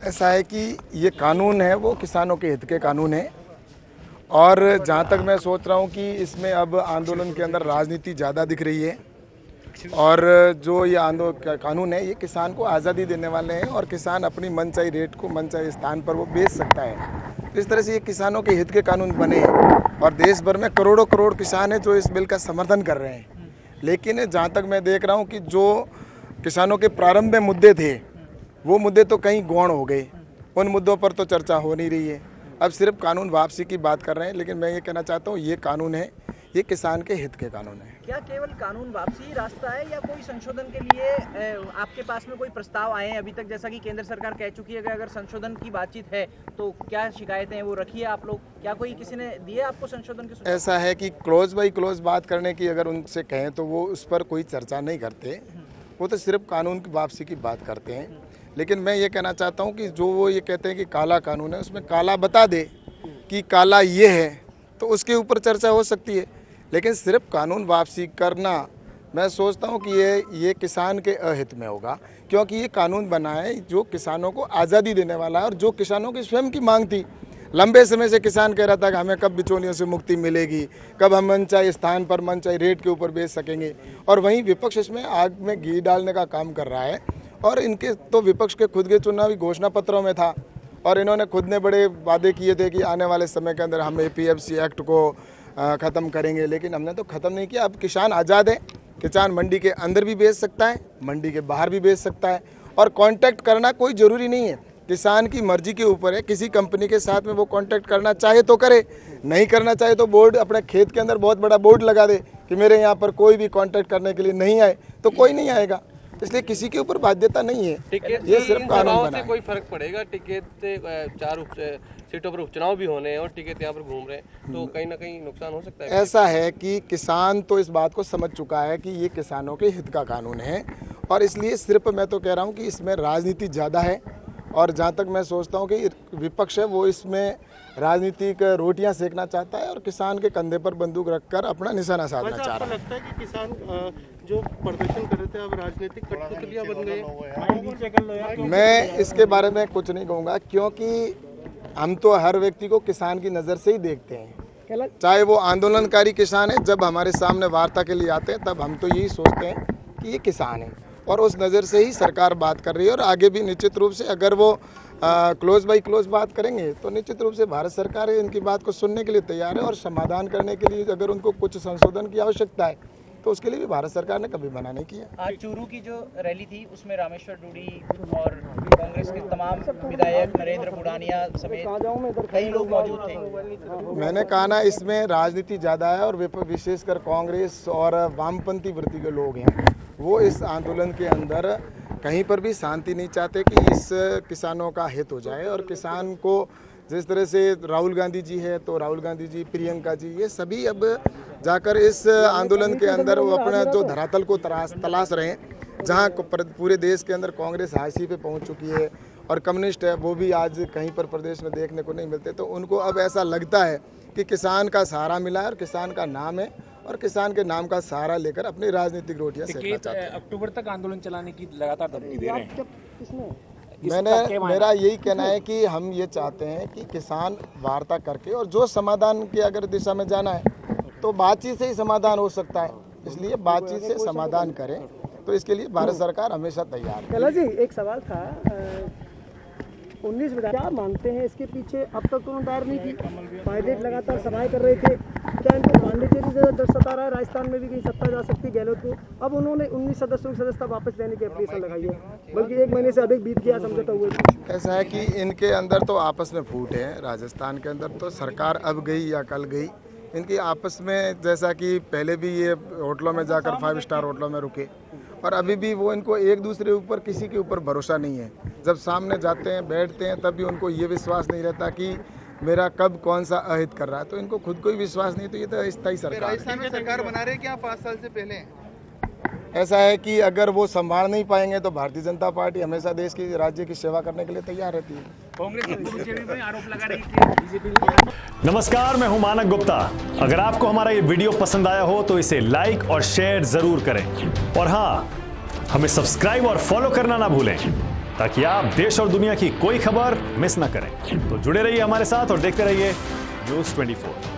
ऐसा है कि ये कानून है वो किसानों के हित के कानून है और जहाँ तक मैं सोच रहा हूँ कि इसमें अब आंदोलन के अंदर राजनीति ज़्यादा दिख रही है और जो ये कानून है ये किसान को आज़ादी देने वाले हैं और किसान अपनी मनचाही रेट को मनचाही स्थान पर वो बेच सकता है। तो इस तरह से ये किसानों के हित के कानून बने हैं और देश भर में करोड़ों करोड़ किसान हैं जो इस बिल का समर्थन कर रहे हैं। लेकिन जहाँ तक मैं देख रहा हूँ कि जो किसानों के प्रारंभ में मुद्दे थे वो मुद्दे तो कहीं गौण हो गए, उन मुद्दों पर तो चर्चा हो नहीं रही है। अब सिर्फ कानून वापसी की बात कर रहे हैं, लेकिन मैं ये कहना चाहता हूँ ये कानून है ये किसान के हित के कानून है। क्या केवल कानून वापसी ही रास्ता है या कोई संशोधन के लिए आपके पास में कोई प्रस्ताव आए हैं अभी तक? जैसा कि केंद्र सरकार कह चुकी है कि अगर संशोधन की बातचीत है तो क्या शिकायतें हैं वो रखी है आप लोग, क्या कोई किसी ने दिए आपको संशोधन के? ऐसा है कि क्लोज बाई क्लोज बात करने की अगर उनसे कहें तो वो उस पर कोई चर्चा नहीं करते, वो तो सिर्फ कानून की वापसी की बात करते हैं। लेकिन मैं ये कहना चाहता हूँ कि जो वो ये कहते हैं कि काला कानून है उसमें काला बता दे कि काला ये है तो उसके ऊपर चर्चा हो सकती है। लेकिन सिर्फ कानून वापसी करना मैं सोचता हूँ कि ये किसान के अहित में होगा, क्योंकि ये कानून बना है जो किसानों को आज़ादी देने वाला है और जो किसानों की स्वयं की मांग थी। लंबे समय से किसान कह रहा था कि हमें कब बिचौलियों से मुक्ति मिलेगी, कब हम मनचाही स्थान पर मनचाही रेट के ऊपर बेच सकेंगे। और वहीं विपक्ष इसमें आग में घी डालने का काम कर रहा है और इनके तो विपक्ष के खुद के चुनावी घोषणा पत्रों में था और इन्होंने खुद ने बड़े वादे किए थे कि आने वाले समय के अंदर हम APFC एक्ट को ख़त्म करेंगे, लेकिन हमने तो ख़त्म नहीं किया। अब किसान आज़ाद है, किसान मंडी के अंदर भी बेच सकता है, मंडी के बाहर भी बेच सकता है और कांटेक्ट करना कोई ज़रूरी नहीं है, किसान की मर्जी के ऊपर है। किसी कंपनी के साथ में वो कांटेक्ट करना चाहे तो करे, नहीं करना चाहे तो बोर्ड अपने खेत के अंदर बहुत बड़ा बोर्ड लगा दे कि मेरे यहाँ पर कोई भी कांटेक्ट करने के लिए नहीं आए तो कोई नहीं आएगा। इसलिए किसी के ऊपर बाध्यता नहीं है, ये सिर्फ कानून बना है। कोई फर्क पड़ेगा? टिकट से 4 सीटों पर उपचुनाव भी होने हैं और टिकट यहाँ पर घूम रहे हैं तो कहीं ना कहीं नुकसान हो सकता है। ऐसा है कि किसान तो इस बात को समझ चुका है कि ये किसानों के हित का कानून है और इसलिए सिर्फ मैं तो कह रहा हूँ कि इसमें राजनीति ज़्यादा है और जहाँ तक मैं सोचता हूँ कि विपक्ष है वो इसमें राजनीतिक रोटियां सेकना चाहता है और किसान के कंधे पर बंदूक रखकर अपना निशाना साधना चाह रहा है। लगता है कि किसान जो प्रदर्शन कर रहे थे अब राजनीतिक कठपुतलियां बन गए? मैं इसके बारे में कुछ नहीं कहूँगा क्योंकि हम तो हर व्यक्ति को किसान की नज़र से ही देखते हैं, चाहे वो आंदोलनकारी किसान है। जब हमारे सामने वार्ता के लिए आते हैं तब हम तो यही सोचते हैं कि ये किसान है और उस नज़र से ही सरकार बात कर रही है और आगे भी निश्चित रूप से अगर वो क्लोज बाई क्लोज बात करेंगे तो निश्चित रूप से भारत सरकार इनकी बात को सुनने के लिए तैयार है और समाधान करने के लिए अगर उनको कुछ संशोधन की आवश्यकता है तो उसके लिए भी भारत सरकार ने कभी मना नहीं किया। आज चूरू की जो रैली थी उसमें रामेश्वर डूडी और कांग्रेस के तमाम विधायक नरेंद्र बुढ़ानिया समेत कई लोग मौजूद थे। मैंने कहा ना इसमें राजनीति ज़्यादा है और विशेषकर कांग्रेस और वामपंथी वृत्ति के लोग हैं वो इस आंदोलन के अंदर कहीं पर भी शांति नहीं चाहते कि इस किसानों का हित हो जाए और किसान को जिस तरह से राहुल गांधी जी है तो राहुल गांधी जी, प्रियंका जी, ये सभी अब जाकर इस आंदोलन के अंदर वो अपना जो धरातल को तलाश रहे हैं। जहां पूरे देश के अंदर कांग्रेस हाशिए पे पहुंच चुकी है और कम्युनिस्ट है वो भी आज कहीं पर प्रदेश में देखने को नहीं मिलते, तो उनको अब ऐसा लगता है कि किसान का सहारा मिला है और किसान का नाम है और किसान के नाम का सहारा लेकर अपनी राजनीतिक रोटियां सेकना चाहते हैं। अक्टूबर तक आंदोलन चलाने की लगातार धमकी दे रहे हैं। मेरा यही कहना है कि हम ये चाहते हैं कि किसान वार्ता करके और जो समाधान की अगर दिशा में जाना है तो बातचीत से ही समाधान हो सकता है, इसलिए बातचीत से समाधान करें तो इसके लिए भारत सरकार हमेशा तैयार है। कला जी एक सवाल था, 19 विधायक क्या मानते हैं इसके पीछे? अब तक तो उन्होंने दायर नहीं की, पायलट लगातार सभाएं कर रहे थे, क्या इनको पांडिचेरी डर सता रहा है? राजस्थान में भी कहीं सत्ता जा सकती गहलोत को। अब उन्होंने 19 सदस्यों की सदस्यता वापस लेने की एप्लीकेशन लगाई है, बल्कि 1 महीने से अधिक बीत गया समझौता हुए। ऐसा है कि इनके अंदर तो आपस में फूट है, राजस्थान के अंदर तो सरकार अब गई या कल गई, इनकी आपस में जैसा कि पहले भी ये होटलों में जाकर 5 स्टार होटलों में रुके और अभी भी वो इनको एक दूसरे ऊपर किसी के ऊपर भरोसा नहीं है। जब सामने जाते हैं बैठते हैं तब भी उनको ये विश्वास नहीं रहता कि मेरा कब कौन सा अहित कर रहा है, तो इनको खुद को ही विश्वास नहीं, तो ये तो अस्थायी सरकार है। राजस्थान में सरकार बना रहे क्या 5 साल से पहले? ऐसा है कि अगर वो संभाल नहीं पाएंगे तो भारतीय जनता पार्टी हमेशा देश की राज्य की सेवा करने के लिए तैयार रहती है। आरोप लगा रही थी। नमस्कार, मैं हूं मानक गुप्ता। अगर आपको हमारा ये वीडियो पसंद आया हो तो इसे लाइक और शेयर जरूर करें और हाँ, हमें सब्सक्राइब और फॉलो करना ना भूलें। ताकि आप देश और दुनिया की कोई खबर मिस ना करें। तो जुड़े रहिए हमारे साथ और देखते रहिए News 24।